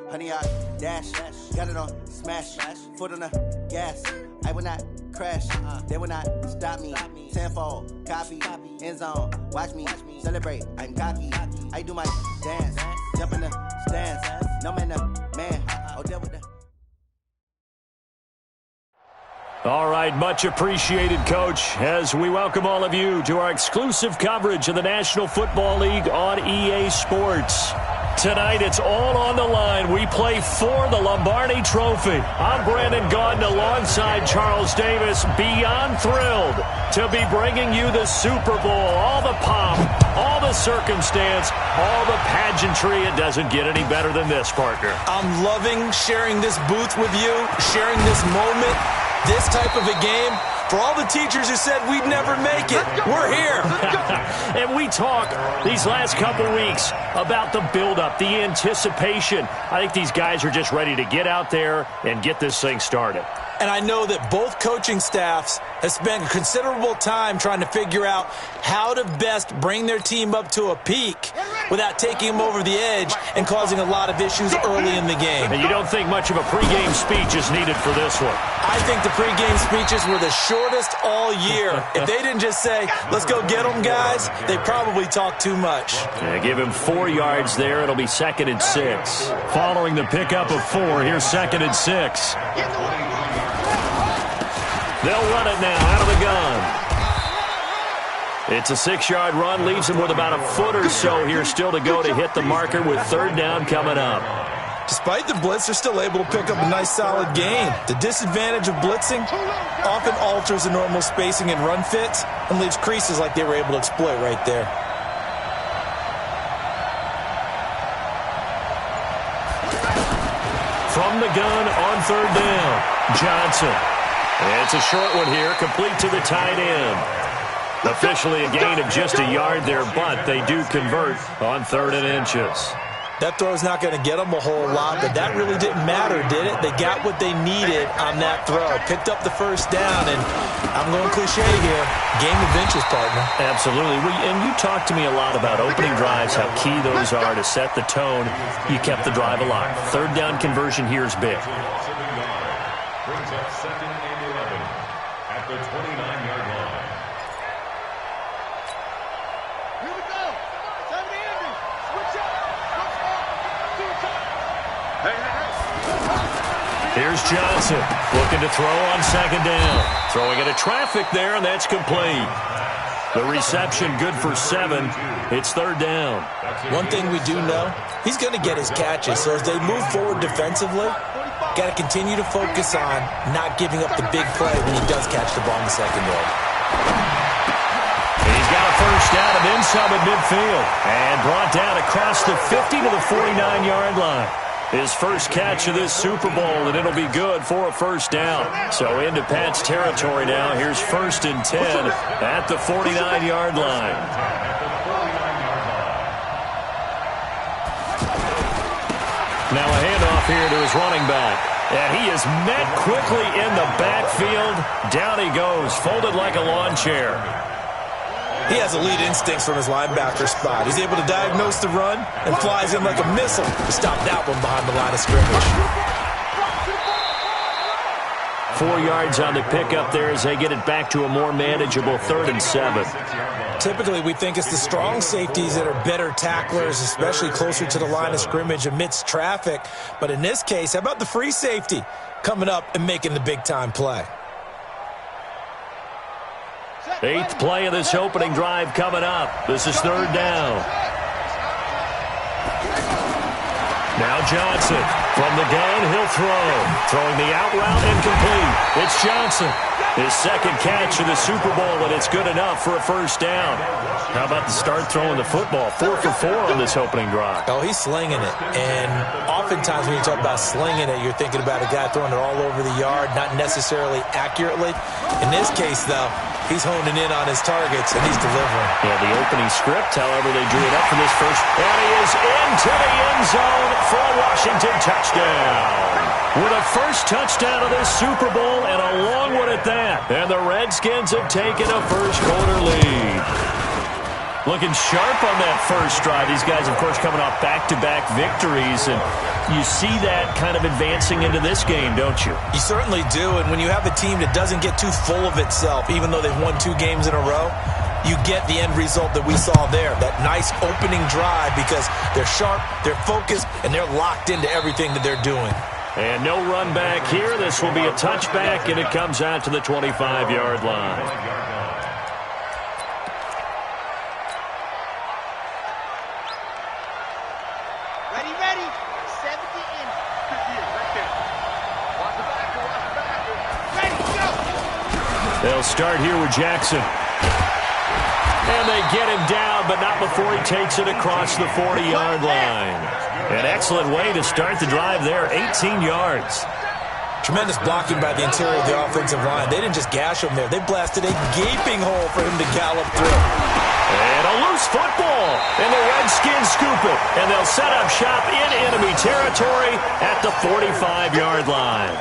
Honey, I dash, got it on smash, foot on the gas. I will not crash, they will not stop me. Tenfold, copy, end zone, watch me celebrate. I'm cocky, I do my dance, jump in the stands. No man, oh, deal with that. All right, much appreciated, Coach, as we welcome all of you to our exclusive coverage of the National Football League on EA Sports. Tonight, it's all on the line. We play for the Lombardi Trophy. I'm Brandon Gaudin alongside Charles Davis, beyond thrilled to be bringing you the Super Bowl. All the pomp, all the circumstance, all the pageantry. It doesn't get any better than this, partner. I'm loving sharing this booth with you, sharing this moment, this type of a game. For all the teachers who said we'd never make it, we're here. And we talk these last couple weeks about the buildup, the anticipation. I think these guys are just ready to get out there and get this thing started. And I know that both coaching staffs have spent considerable time trying to figure out how to best bring their team up to a peak without taking them over the edge and causing a lot of issues early in the game. And you don't think much of a pregame speech is needed for this one? I think the pregame speeches were the shortest all year. If they didn't just say, let's go get them, guys, they probably talked too much. Yeah, give him 4 yards there. It'll be 2nd and 6. Following the pickup of 4, here's 2nd and 6. They'll run it now out of the gun. It's a 6-yard run, leaves him with about a foot or so here still to go to hit the marker with 3rd down coming up. Despite the blitz, they're still able to pick up a nice solid gain. The disadvantage of blitzing often alters the normal spacing and run fits and leaves creases like they were able to exploit right there. From the gun on 3rd down, Johnson. It's a short one here, complete to the tight end. Officially a gain of just a yard there, but they do convert on 3rd and inches. That throw's not going to get them a whole lot, but that really didn't matter, did it? They got what they needed on that throw. Picked up the 1st down, and I'm going cliche here. Game of inches, partner. Absolutely. And you talked to me a lot about opening drives, how key those are to set the tone. You kept the drive alive. 3rd down conversion here is big. Brings up 2nd and 11 at the 29-yard line. Here we go. 70 Andy. Switch up. Here's Johnson looking to throw on 2nd down. Throwing into traffic there, and that's complete. The reception good for 7. It's 3rd down. One thing we do know, he's going to get his catches. So as they move forward defensively, got to continue to focus on not giving up the big play when he does catch the ball in the secondary. He's got a 1st down and then some at midfield. And brought down across the 50 to the 49-yard line. His first catch of this Super Bowl, and it'll be good for a 1st down. So into Pat's territory now. Here's 1st and 10 at the 49-yard line. Now a handoff here to his running back. And he is met quickly in the backfield. Down he goes, folded like a lawn chair. He has elite instincts from his linebacker spot. He's able to diagnose the run and flies in like a missile to stop that one behind the line of scrimmage. 4 yards on the pickup there as they get it back to a more manageable 3rd and 7. Typically, we think it's the strong safeties that are better tacklers, especially closer to the line of scrimmage amidst traffic. But in this case, how about the free safety coming up and making the big-time play? 8th play of this opening drive coming up. This is 3rd down. Now Johnson from the gun, he'll throw. Throwing the out route incomplete. It's Johnson. His second catch of the Super Bowl, and it's good enough for a 1st down. How about the start throwing the football? 4 for 4 on this opening drive. Oh, he's slinging it. And oftentimes when you talk about slinging it, you're thinking about a guy throwing it all over the yard, not necessarily accurately. In this case, though, he's honing in on his targets, and he's delivering. Yeah, the opening script, however, they drew it up for this first. And he is into the end zone for a Washington touchdown. With a first touchdown of this Super Bowl and a long one at that. And the Redskins have taken a first-quarter lead. Looking sharp on that first drive. These guys, of course, coming off back-to-back victories. And you see that kind of advancing into this game, don't you? You certainly do. And when you have a team that doesn't get too full of itself, even though they've won 2 games in a row, you get the end result that we saw there. That nice opening drive because they're sharp, they're focused, and they're locked into everything that they're doing. And no run back here. This will be a touchback, and it comes out to the 25-yard line. Ready. 70 in. Right there. Watch the back. Ready, go. They'll start here with Jackson. And they get him down, but not before he takes it across the 40-yard line. An excellent way to start the drive there, 18 yards. Tremendous blocking by the interior of the offensive line. They didn't just gash him there. They blasted a gaping hole for him to gallop through. And a loose football. And the Redskins scoop it. And they'll set up shop in enemy territory at the 45-yard line.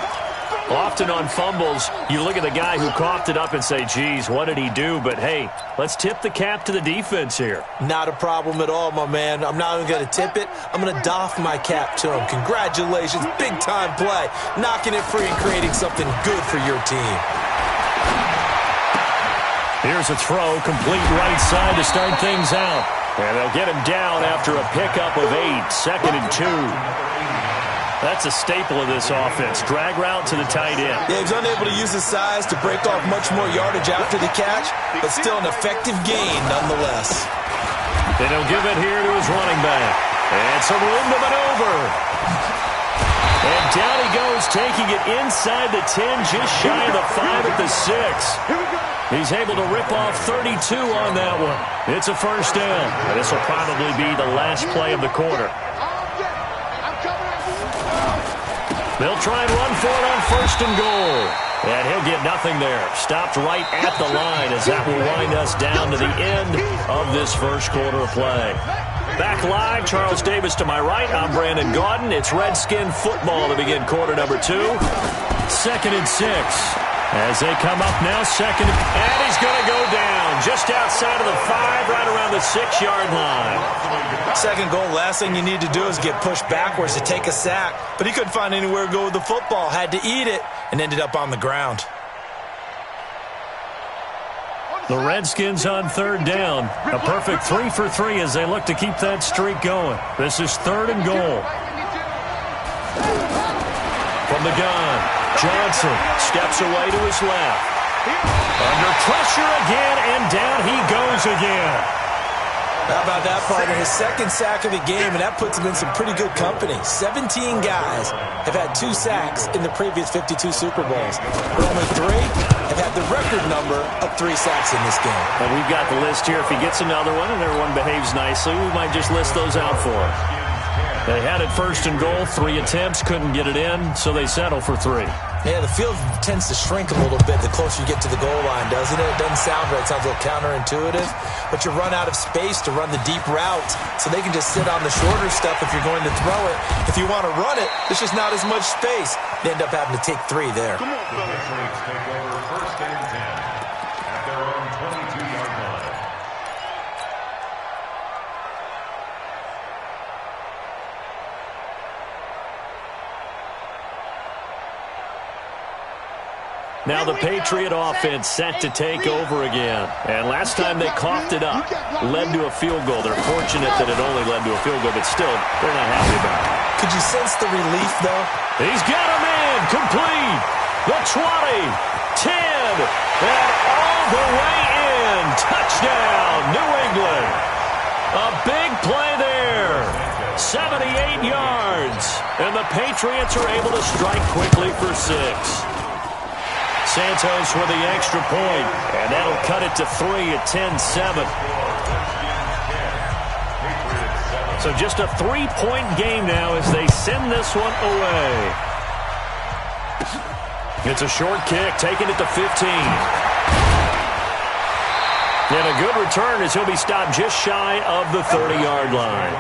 Often on fumbles, you look at the guy who coughed it up and say, geez, what did he do? But, hey, let's tip the cap to the defense here. Not a problem at all, my man. I'm not even going to tip it. I'm going to doff my cap to him. Congratulations. Big-time play. Knocking it free and creating something good for your team. Here's a throw, complete right side to start things out. And they'll get him down after a pickup of 8, 2nd and 2. That's a staple of this offense. Drag route to the tight end. Yeah, he's unable to use his size to break off much more yardage after the catch, but still an effective gain nonetheless. Then he'll give it here to his running back. And some room to maneuver. And down he goes, taking it inside the 10, just shy of the 5 at the 6. He's able to rip off 32 on that one. It's a 1st down. And this will probably be the last play of the quarter. They'll try and run for it on 1st and goal. And he'll get nothing there. Stopped right at the line as that will wind us down to the end of this first quarter of play. Back live, Charles Davis to my right. I'm Brandon Gaudin. It's Redskin football to begin quarter number 2. 2nd and 6. As they come up now, 2nd. And he's going to go down just outside of the 5, right around the 6-yard line. 2nd goal, last thing you need to do is get pushed backwards to take a sack. But he couldn't find anywhere to go with the football. Had to eat it and ended up on the ground. The Redskins on 3rd down. A perfect 3 for 3 as they look to keep that streak going. This is 3rd and goal. From the gun, Johnson steps away to his left. Under pressure again, and down he goes again. How about that, partner? His 2nd sack of the game, and that puts him in some pretty good company. 17 guys have had 2 sacks in the previous 52 Super Bowls. But only 3 have had the record number of 3 sacks in this game. And we've got the list here. If he gets another one and everyone behaves nicely, we might just list those out for him. They had it 1st and goal, 3 attempts, couldn't get it in, so they settle for 3. Yeah, the field tends to shrink a little bit the closer you get to the goal line, doesn't it? It doesn't sound right. It sounds a little counterintuitive. But you run out of space to run the deep route, so they can just sit on the shorter stuff if you're going to throw it. If you want to run it, there's just not as much space. They end up having to take 3 there. Come on, fellas. Take over 1st and 10 at their own 22-yard line. Now the Patriot offense set to take over again. And last time they coughed it up, led to a field goal. They're fortunate that it only led to a field goal, but still, they're not happy about it. Could you sense the relief, though? He's got him in, complete. The 20, 10, and all the way in. Touchdown, New England. A big play there. 78 yards. And the Patriots are able to strike quickly for 6. Santos with the extra point, and that'll cut it to 3 at 10-7. So just a 3-point game now as they send this one away. It's a short kick, taking it to 15. And a good return as he'll be stopped just shy of the 30-yard line.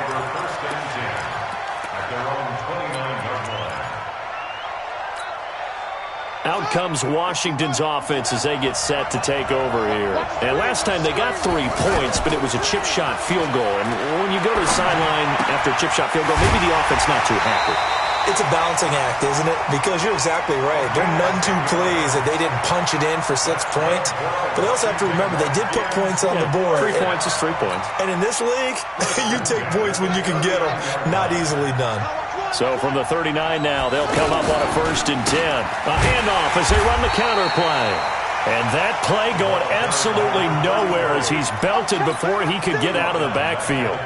Out comes Washington's offense as they get set to take over here. And last time they got 3 points, but it was a chip shot field goal. And when you go to the sideline after a chip shot field goal, maybe the offense not too happy. It's a balancing act, isn't it? Because you're exactly right. They're none too pleased that they didn't punch it in for 6 points. But they also have to remember they did put points on the board. 3 points is 3 points. And in this league, you take points when you can get them. Not easily done. So from the 39 now, they'll come up on a 1st and 10. A handoff as they run the counter play. And that play going absolutely nowhere as he's belted before he could get out of the backfield.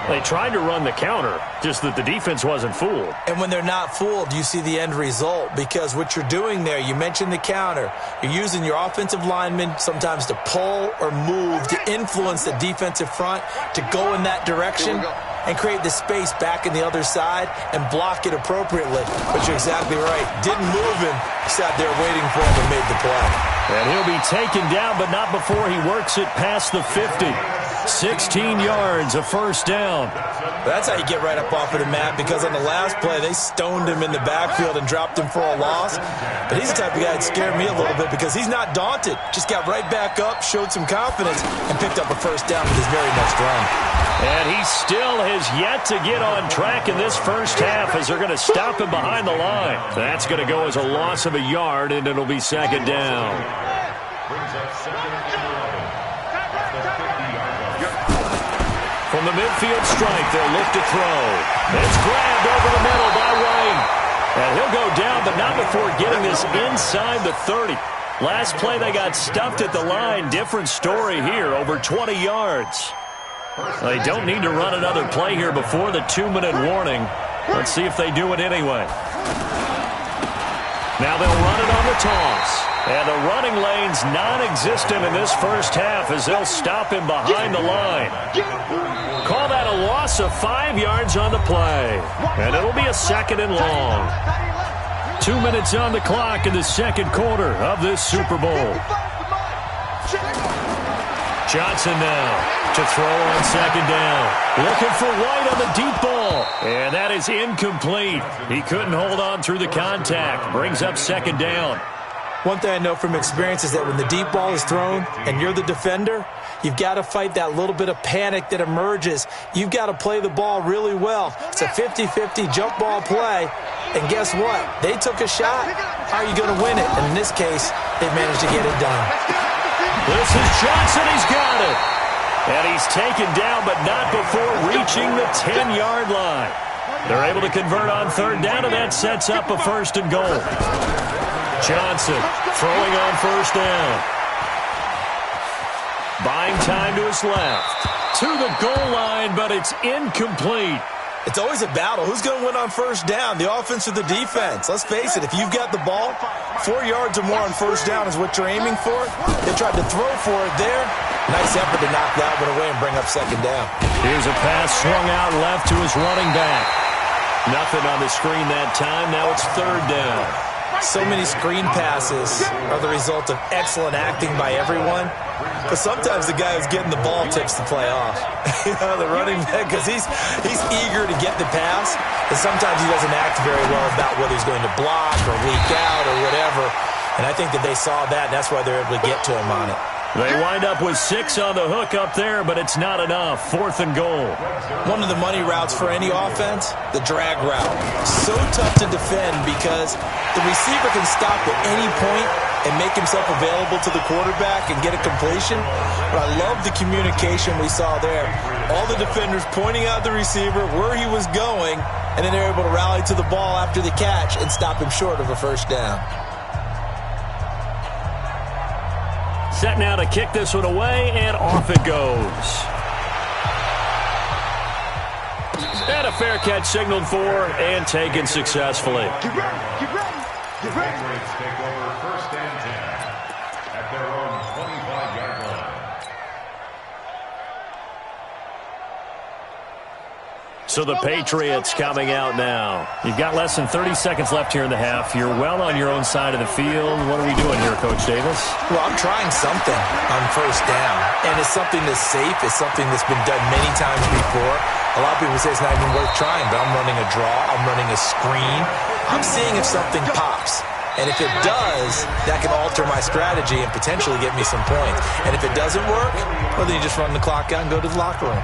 They tried to run the counter, just that the defense wasn't fooled. And when they're not fooled, you see the end result. Because what you're doing there, you mentioned the counter. You're using your offensive linemen sometimes to pull or move to influence the defensive front to go in that direction and create the space back in the other side and block it appropriately. But you're exactly right. Didn't move him. Sat there waiting for him and made the play. And he'll be taken down, but not before he works it past the 50. 16 yards, a 1st down. That's how you get right up off of the mat, because on the last play, they stoned him in the backfield and dropped him for a loss. But he's the type of guy that scared me a little bit because he's not daunted. Just got right back up, showed some confidence, and picked up a 1st down with his very next run. And he still has yet to get on track in this first half as they're going to stop him behind the line. That's going to go as a loss of a yard, and it'll be 2nd down. From the midfield strike, they'll look to throw. It's grabbed over the middle by White. And he'll go down, but not before getting this inside the 30. Last play, they got stuffed at the line. Different story here, over 20 yards. They don't need to run another play here before the 2-minute warning. Let's see if they do it anyway. Now they'll run it on the toss. And the running lane's non-existent in this first half as they'll stop him behind the line. Call that a loss of 5 yards on the play. And it'll be a 2nd and long. 2 minutes on the clock in the 2nd quarter of this Super Bowl. Johnson now to throw on 2nd down. Looking for White on the deep ball. And that is incomplete. He couldn't hold on through the contact. Brings up 2nd down. One thing I know from experience is that when the deep ball is thrown and you're the defender, you've got to fight that little bit of panic that emerges. You've got to play the ball really well. It's a 50-50 jump ball play. And guess what? They took a shot. How are you going to win it? And in this case, they managed to get it done. This is Johnson. He's got it. And he's taken down, but not before reaching the 10-yard line. They're able to convert on 3rd down, and that sets up a 1st and goal. Johnson throwing on 1st down. Buying time to his left. To the goal line, but it's incomplete. It's always a battle. Who's going to win on 1st down, the offense or the defense? Let's face it, if you've got the ball, 4 yards or more on 1st down is what you're aiming for. They tried to throw for it there. Nice effort to knock that one away and bring up 2nd down. Here's a pass swung out left to his running back. Nothing on the screen that time. Now it's 3rd down. So many screen passes are the result of excellent acting by everyone. But sometimes the guy who's getting the ball tips the play off. You know, the running back, because he's eager to get the pass. And sometimes he doesn't act very well about whether he's going to block or leak out or whatever. And I think that they saw that, and that's why they're able to get to him on it. They wind up with 6 on the hook up there, but it's not enough. 4th and goal. One of the money routes for any offense, the drag route. So tough to defend because the receiver can stop at any point and make himself available to the quarterback and get a completion. But I love the communication we saw there. All the defenders pointing out the receiver, where he was going, and then they're able to rally to the ball after the catch and stop him short of a first down. Set now to kick this one away, and off it goes. And a fair catch signaled for and taken successfully. Get ready, get ready, get ready. The Patriots take over 1st and 10 at their own 25-yard line. So the Patriots coming out now. You've got less than 30 seconds left here in the half. You're well on your own side of the field. What are we doing here, Coach Davis? Well, I'm trying something on first down, and it's something that's safe. It's something that's been done many times before. A lot of people say it's not even worth trying, but I'm running a draw. I'm running a screen. I'm seeing if something pops. And if it does, that can alter my strategy and potentially get me some points. And if it doesn't work, well, then you just run the clock out and go to the locker room.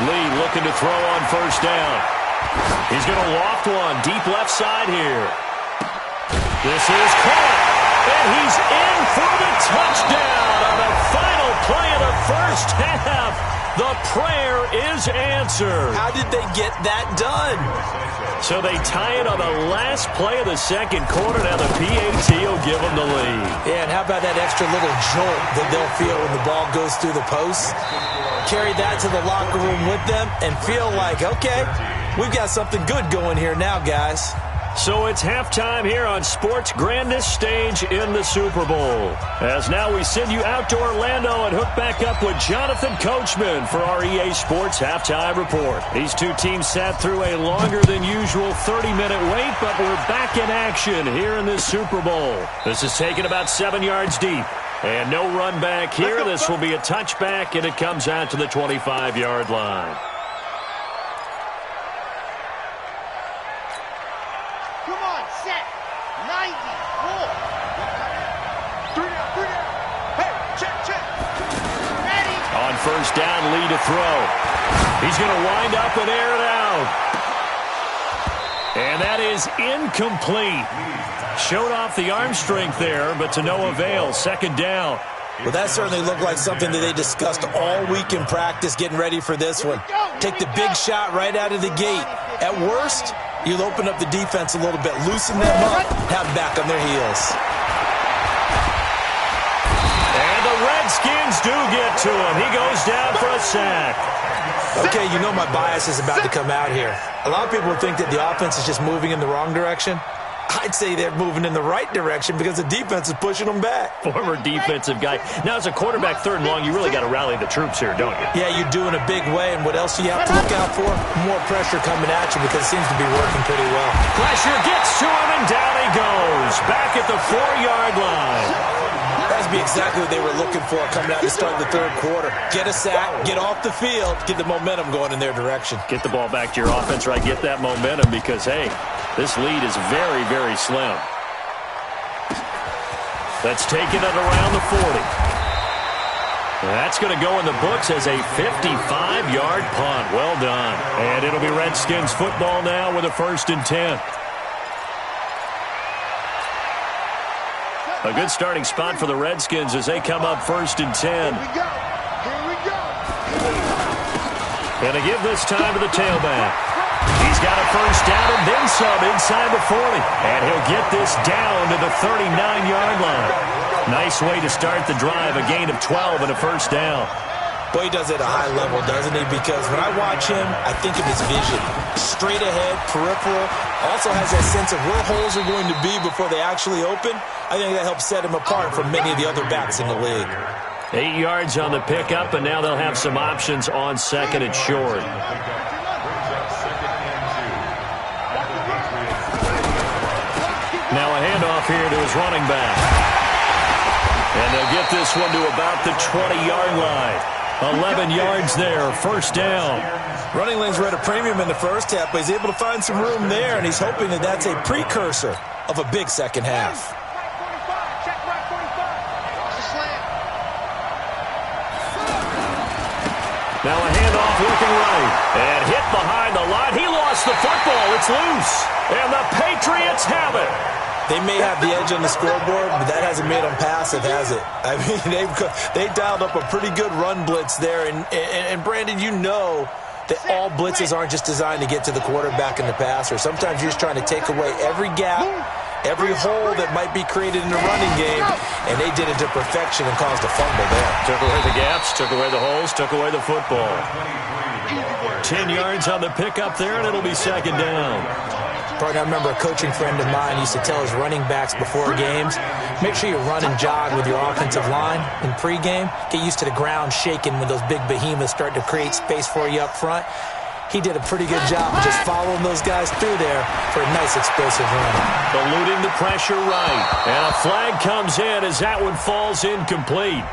Lee looking to throw on first down. He's going to loft one deep left side here. This is caught, and he's in for the touchdown on the final play of the first half. The prayer is answered. How did they get that done? So they tie it on the last play of the second quarter. Now the PAT will give them the lead. Yeah, and how about that extra little jolt that they'll feel when the ball goes through the post? Carry that to the locker room with them and feel like, okay, we've got something good going here now, guys. So it's halftime here on sports' grandest stage in the Super Bowl. As now we send you out to Orlando and hook back up with Jonathan Coachman for our EA Sports Halftime Report. These two teams sat through a longer than usual 30-minute wait, but we're back in action here in this Super Bowl. This is taken about 7 yards deep. And no run back here. This will be a touchback, and it comes out to the 25-yard line. Come on, set. 90. Roll. 3 down. Hey, check. Ready. On first down, Lee to throw. He's going to wind up and air it out. And that is incomplete. Showed off the arm strength there, but to no avail. Second down. Well, that certainly looked like something that they discussed all week in practice getting ready for this one. Take the big shot right out of the gate. At worst, you'll open up the defense a little bit, loosen them up, have them back on their heels. And the Redskins do get to him. He goes down for a sack. Okay, you know my bias is about to come out here. A lot of people think that the offense is just moving in the wrong direction. I'd say they're moving in the right direction because the defense is pushing them back. Former defensive guy. Now, as a quarterback, 3rd and long, you really got to rally the troops here, don't you? Yeah, you do in a big way. And what else do you have to look out for? More pressure coming at you because it seems to be working pretty well. Pressure gets to him, and down he goes. Back at the 4-yard line. That'd be exactly what they were looking for coming out to start the 3rd quarter. Get a sack, get off the field, get the momentum going in their direction. Get the ball back to your offense, right? Get that momentum because, hey, this lead is very, very slim. That's taken it around the 40. That's going to go in the books as a 55-yard punt. Well done. And it'll be Redskins football now with a 1st and 10. A good starting spot for the Redskins as they come up 1st and 10. Here we go. Going to give this time to the tailback. He's got a first down and then some inside the 40. And he'll get this down to the 39-yard line. Nice way to start the drive, a gain of 12 and a first down. Boy, he does it at a high level, doesn't he? Because when I watch him, I think of his vision. Straight ahead, peripheral. Also has that sense of where holes are going to be before they actually open. I think that helps set him apart from many of the other backs in the league. 8 yards on the pickup, and now they'll have some options on 2nd and short. Now a handoff here to his running back. And they'll get this one to about the 20-yard line. 11 yards there, first down. Running lanes were at a premium in the first half, but he's able to find some room there, and he's hoping that that's a precursor of a big second half. Now a handoff looking right, and hit behind the line. He lost the football. It's loose, and the Patriots have it. They may have the edge on the scoreboard, but that hasn't made them passive, has it? I mean, they dialed up a pretty good run blitz there. And Brandon, you know that all blitzes aren't just designed to get to the quarterback and the passer. Sometimes you're just trying to take away every gap, every hole that might be created in the running game, and they did it to perfection and caused a fumble there. Took away the gaps, took away the holes, took away the football. 10 yards on the pickup there, and it'll be second down. Partner, I remember a coaching friend of mine used to tell his running backs before games, make sure you run and jog with your offensive line in pregame. Get used to the ground shaking when those big behemoths start to create space for you up front. He did a pretty good job of just following those guys through there for a nice explosive run. Eluding the pressure right. And a flag comes in as that one falls incomplete.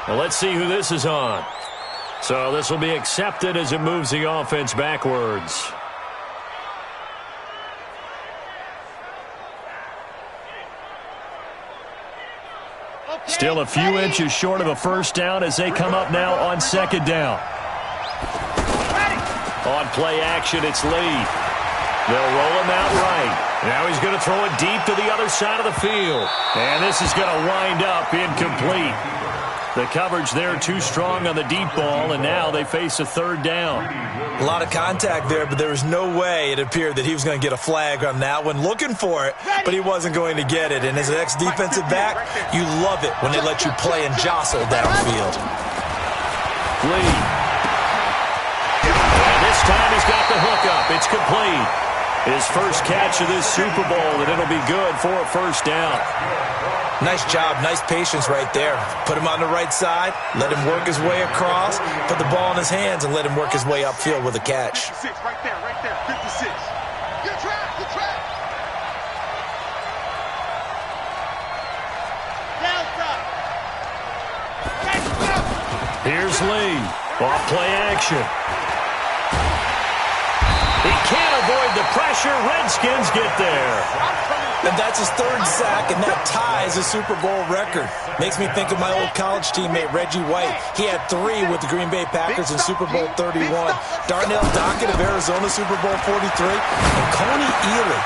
Well, let's see who this is on. So this will be accepted as it moves the offense backwards. Still a few inches short of a first down as they come up now on second down. On play action, it's Lee. They'll roll him out right. Now he's going to throw it deep to the other side of the field. And this is going to wind up incomplete. The coverage there too strong on the deep ball, and now they face a third down. A lot of contact there, but there was no way it appeared that he was going to get a flag on that one. Looking for it, but he wasn't going to get it. And as an ex-defensive back, you love it when they let you play and jostle downfield. Lee. And this time he's got the hook up. It's complete. His first catch of this Super Bowl, and it'll be good for a first down. Nice job, nice patience right there. Put him on the right side, let him work his way across, put the ball in his hands, and let him work his way upfield with a catch. 56, right there, 56. Good track, good track. Down, Here's Lee. Off play action. He can't avoid the pressure. Redskins get there. And that's his third sack, and that ties a Super Bowl record. Makes me think of my old college teammate, Reggie White. He had 3 with the Green Bay Packers in Super Bowl 31. Darnell Dockett of Arizona, Super Bowl 43. And Coney Ealy,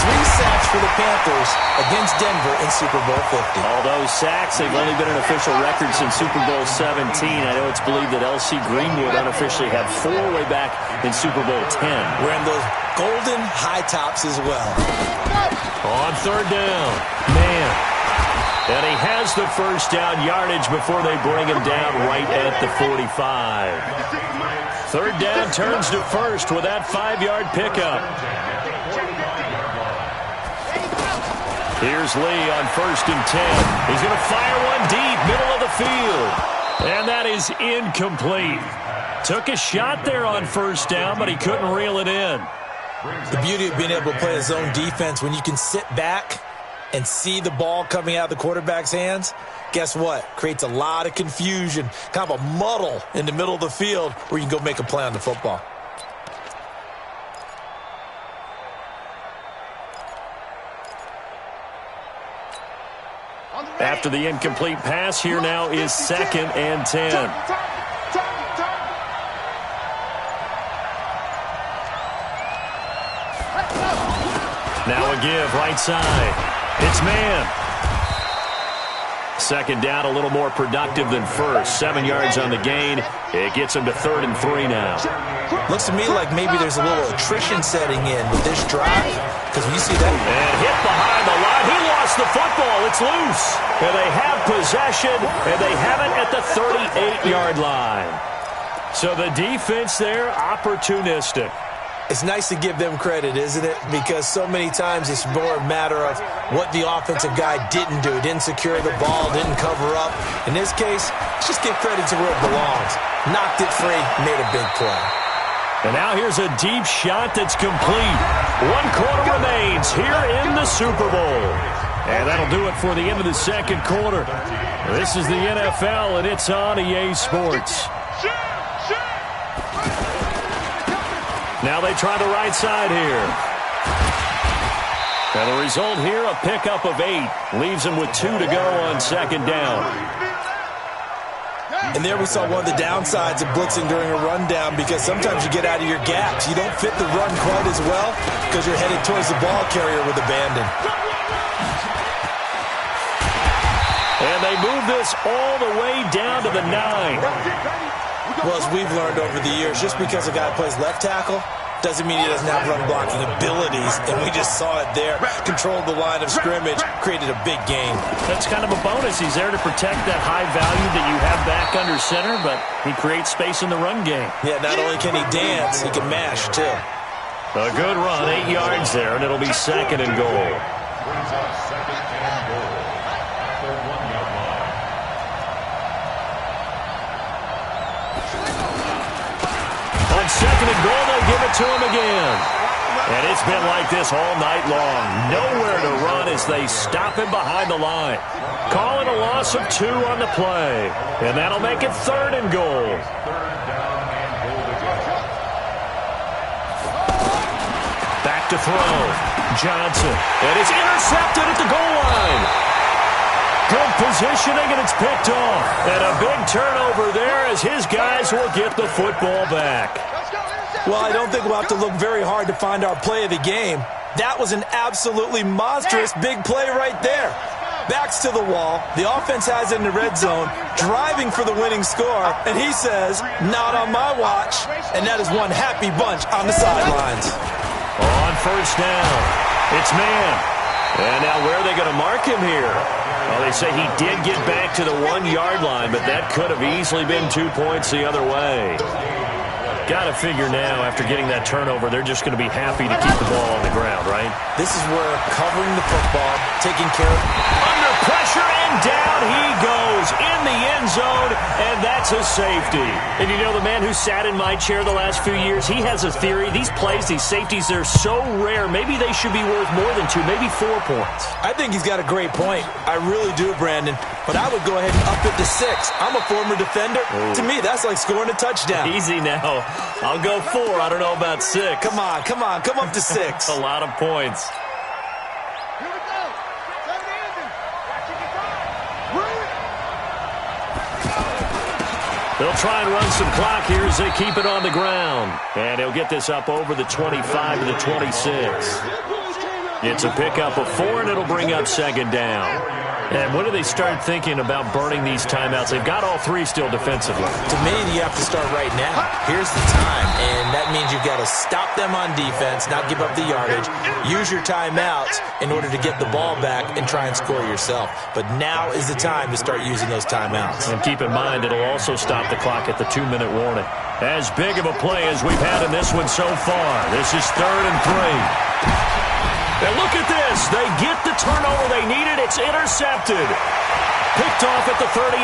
3 sacks for the Panthers against Denver in Super Bowl 50. All those sacks, they've only been an official record since Super Bowl 17. I know it's believed that L.C. Greenwood unofficially had 4 way back in Super Bowl 10. Wearing those golden high tops as well. On third down, man. And he has the first down yardage before they bring him down right at the 45. Third down turns to first with that 5-yard pickup. Here's Lee on 1st and 10. He's going to fire one deep, middle of the field. And that is incomplete. Took a shot there on first down, but he couldn't reel it in. The beauty of being able to play a zone defense, when you can sit back and see the ball coming out of the quarterback's hands, guess what? Creates a lot of confusion, kind of a muddle in the middle of the field where you can go make a play on the football. After the incomplete pass, here now is 2nd and 10. Now a give, right side. It's man. Second down, a little more productive than first. 7 yards on the gain. It gets him to 3rd and 3 now. Looks to me like maybe there's a little attrition setting in with this drive. Because when you see that. And hit behind the line. He lost the football. It's loose. And they have possession, and they have it at the 38-yard line. So the defense there, opportunistic. It's nice to give them credit, isn't it? Because so many times it's more a matter of what the offensive guy didn't do. Didn't secure the ball, didn't cover up. In this case, let's just give credit to where it belongs. Knocked it free, made a big play. And now here's a deep shot that's complete. 1 quarter remains here in the Super Bowl. And that'll do it for the end of the second quarter. This is the NFL, and it's on EA Sports. Now they try the right side here. And the result here, a pickup of 8. Leaves them with 2 to go on second down. And there we saw one of the downsides of blitzing during a rundown, because sometimes you get out of your gaps. You don't fit the run quite as well because you're headed towards the ball carrier with abandon. And they move this all the way down to the 9. Well, as we've learned over the years, just because a guy plays left tackle doesn't mean he doesn't have run-blocking abilities, and we just saw it there. Controlled the line of scrimmage, created a big gain. That's kind of a bonus. He's there to protect that high value that you have back under center, but he creates space in the run game. Yeah, not only can he dance, he can mash, too. A good run, 8 yards there, and it'll be second and goal. Brings up second and goal at the 1-yard line. On second and goal, they'll give it to him again. And it's been like this all night long. Nowhere to run as they stop him behind the line. Calling a loss of 2 on the play. And that'll make it third and goal. Back to throw. Johnson. And it's intercepted at the goal line. Good positioning, and it's picked off. And a big turnover there as his guys will get the football back. Well, I don't think we'll have to look very hard to find our play of the game. That was an absolutely monstrous big play right there. Backs to the wall. The offense has it in the red zone, driving for the winning score. And he says, not on my watch. And that is one happy bunch on the sidelines. On first down, it's man. And now where are they going to mark him here? Well, they say he did get back to the 1-yard line, but that could have easily been 2 points the other way. Got to figure now, after getting that turnover, they're just going to be happy to keep the ball on the ground, right? This is where covering the football, taking care of... Under pressure, and down he goes in the end zone, and that's a safety. And you know, the man who sat in my chair the last few years, he has a theory. These plays, these safeties, they're so rare. Maybe they should be worth more than 2, maybe 4 points. I think he's got a great point. I really do, Brandon. But I would go ahead and up it to 6. I'm a former defender. Ooh. To me, that's like scoring a touchdown. Easy now. I'll go 4. I don't know about 6. Come on. Come up to 6. A lot of points. They'll try and run some clock here as they keep it on the ground. And he'll get this up over the 25 to the 26. It's a pickup of 4, and it'll bring up second down. And when do they start thinking about burning these timeouts? They've got all 3 still defensively. To me, you have to start right now. Here's the time, and that means you've got to stop them on defense, not give up the yardage, use your timeouts in order to get the ball back and try and score yourself. But now is the time to start using those timeouts. And keep in mind, it'll also stop the clock at the 2-minute warning. As big of a play as we've had in this one so far. This is third and 3. And look at this. They get the turnover they needed. It's intercepted. Picked off at the 38.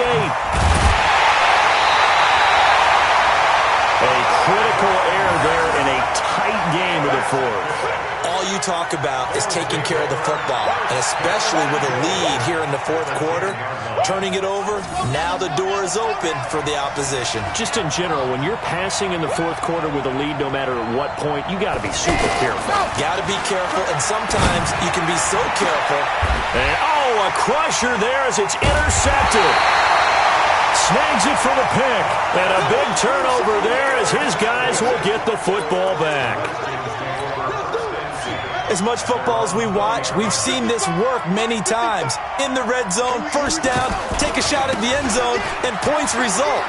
A critical error there in a tight game of the fourth. All you talk about is taking care of the football, and especially with a lead here in the fourth quarter, turning it over, now the door is open for the opposition. Just in general, when you're passing in the fourth quarter with a lead, no matter at what point, you got to be super careful. Got to be careful, and sometimes you can be so careful. And, a crusher there as it's intercepted. Snags it for the pick. And a big turnover there as his guys will get the football back. As much football as we watch, we've seen this work many times. In the red zone, first down, take a shot at the end zone, and points result.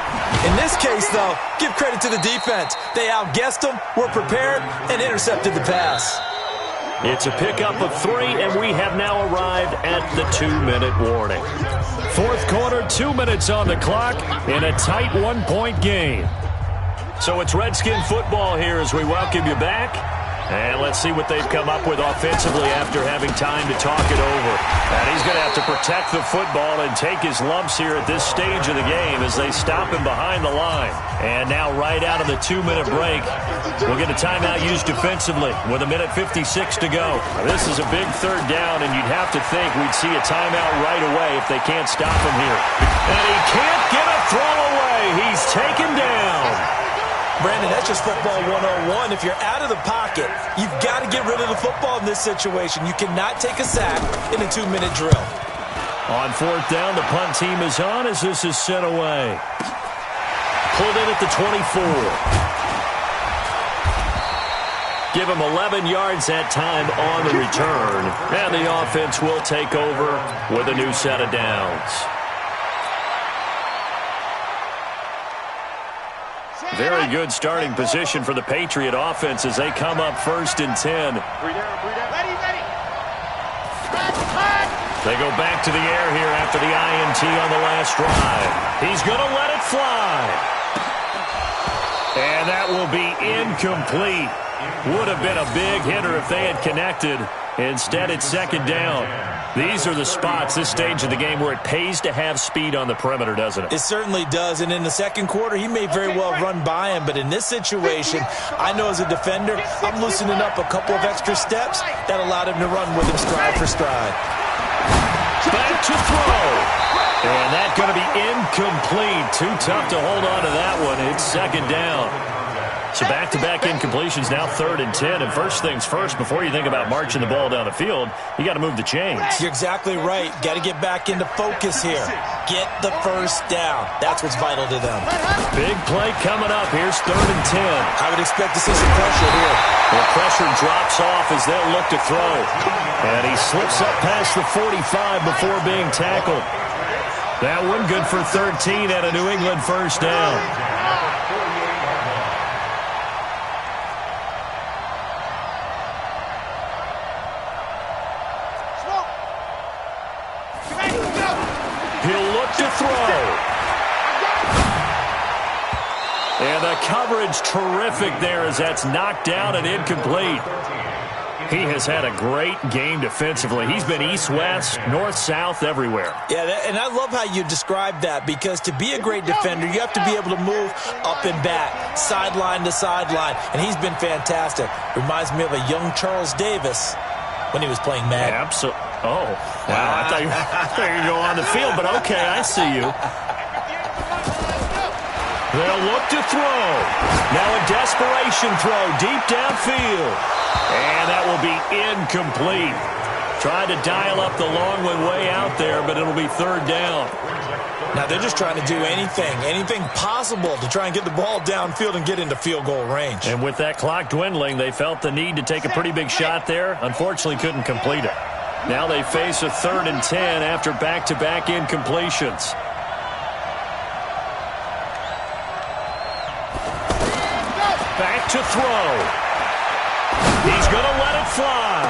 In this case, though, give credit to the defense. They outguessed them, were prepared, and intercepted the pass. It's a pickup of 3, and we have now arrived at the 2-minute warning. Fourth quarter, 2 minutes on the clock, in a tight 1-point game. So it's Redskin football here as we welcome you back. And let's see what they've come up with offensively after having time to talk it over. And he's going to have to protect the football and take his lumps here at this stage of the game as they stop him behind the line. And now right out of the 2-minute break, we'll get a timeout used defensively with 1:56 to go. This is a big third down, and you'd have to think we'd see a timeout right away if they can't stop him here. And he can't get a throw away. He's taken down. Brandon, that's just football 101. If you're out of the pocket, you've got to get rid of the football in this situation. You cannot take a sack in a 2-minute drill. On fourth down, the punt team is on as this is sent away. Pulled in at the 24. Give him 11 yards that time on the return. And the offense will take over with a new set of downs. Very good starting position for the Patriot offense as they come up 1st and 10. Ready. They go back to the air here after the INT on the last drive. He's going to let it fly. And that will be incomplete. Would have been a big hitter if they had connected. Instead, it's 2nd down. These are the spots, this stage of the game, where it pays to have speed on the perimeter, doesn't it? It certainly does. And in the second quarter, he may very well run by him. But in this situation, I know as a defender, I'm loosening up a couple of extra steps that allowed him to run with him stride for stride. Back to throw. And that's going to be incomplete. Too tough to hold on to that one. It's 2nd down. So back-to-back incompletions, now 3rd and 10. And first things first, before you think about marching the ball down the field, you got to move the chains. You're exactly right. Got to get back into focus here. Get the first down. That's what's vital to them. Big play coming up. Here's 3rd and 10. I would expect to see some pressure here. The pressure drops off as they'll look to throw. And he slips up past the 45 before being tackled. That one good for 13 and a New England first down. He'll look to throw. And the coverage terrific there as that's knocked down and incomplete. He has had a great game defensively. He's been east-west, north-south, everywhere. Yeah, and I love how you describe that, because to be a great defender, you have to be able to move up and back, sideline to sideline, and he's been fantastic. Reminds me of a young Charles Davis when he was playing Madden. Absolutely. Oh, wow. I thought you were going to go on the field, but okay, I see you. They'll look to throw. Now a desperation throw deep downfield. And that will be incomplete. Tried to dial up the long one way out there, but it'll be 3rd down. Now they're just trying to do anything possible to try and get the ball downfield and get into field goal range. And with that clock dwindling, they felt the need to take a pretty big shot there. Unfortunately, couldn't complete it. Now they face a 3rd and 10 after back-to-back incompletions. Back to throw. He's going to let it fly.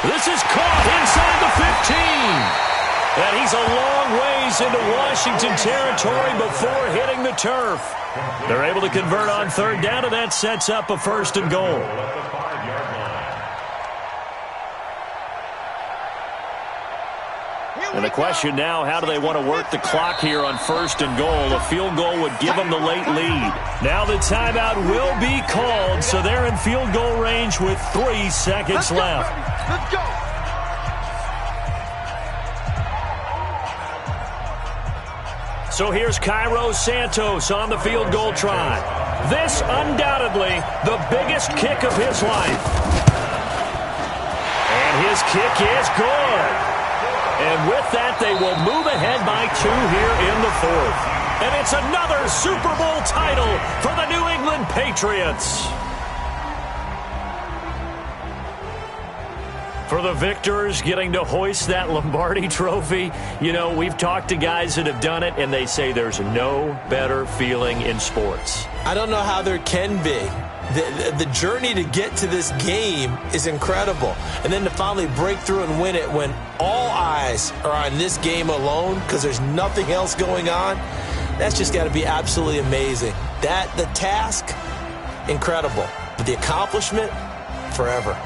This is caught inside the 15. And he's a long ways into Washington territory before hitting the turf. They're able to convert on 3rd down, and that sets up a 1st and goal. And the question now, how do they want to work the clock here on 1st and goal? A field goal would give them the late lead. Now the timeout will be called, so they're in field goal range with 3 seconds left. Let's go. So here's Cairo Santos on the field goal try. This undoubtedly the biggest kick of his life. And his kick is good. And with that, they will move ahead by 2 here in the 4th. And it's another Super Bowl title for the New England Patriots. For the victors getting to hoist that Lombardi trophy, you know, we've talked to guys that have done it, and they say there's no better feeling in sports. I don't know how there can be. The journey to get to this game is incredible. And then to finally break through and win it when all eyes are on this game alone because there's nothing else going on, that's just got to be absolutely amazing. The task, incredible. But the accomplishment, forever.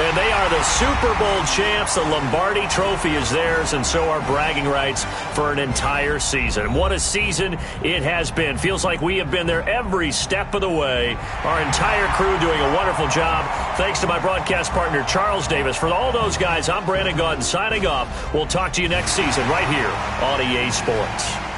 And they are the Super Bowl champs. The Lombardi Trophy is theirs, and so are bragging rights for an entire season. What a season it has been. Feels like we have been there every step of the way. Our entire crew doing a wonderful job. Thanks to my broadcast partner, Charles Davis. For all those guys, I'm Brandon Gaudin signing off. We'll talk to you next season right here on EA Sports.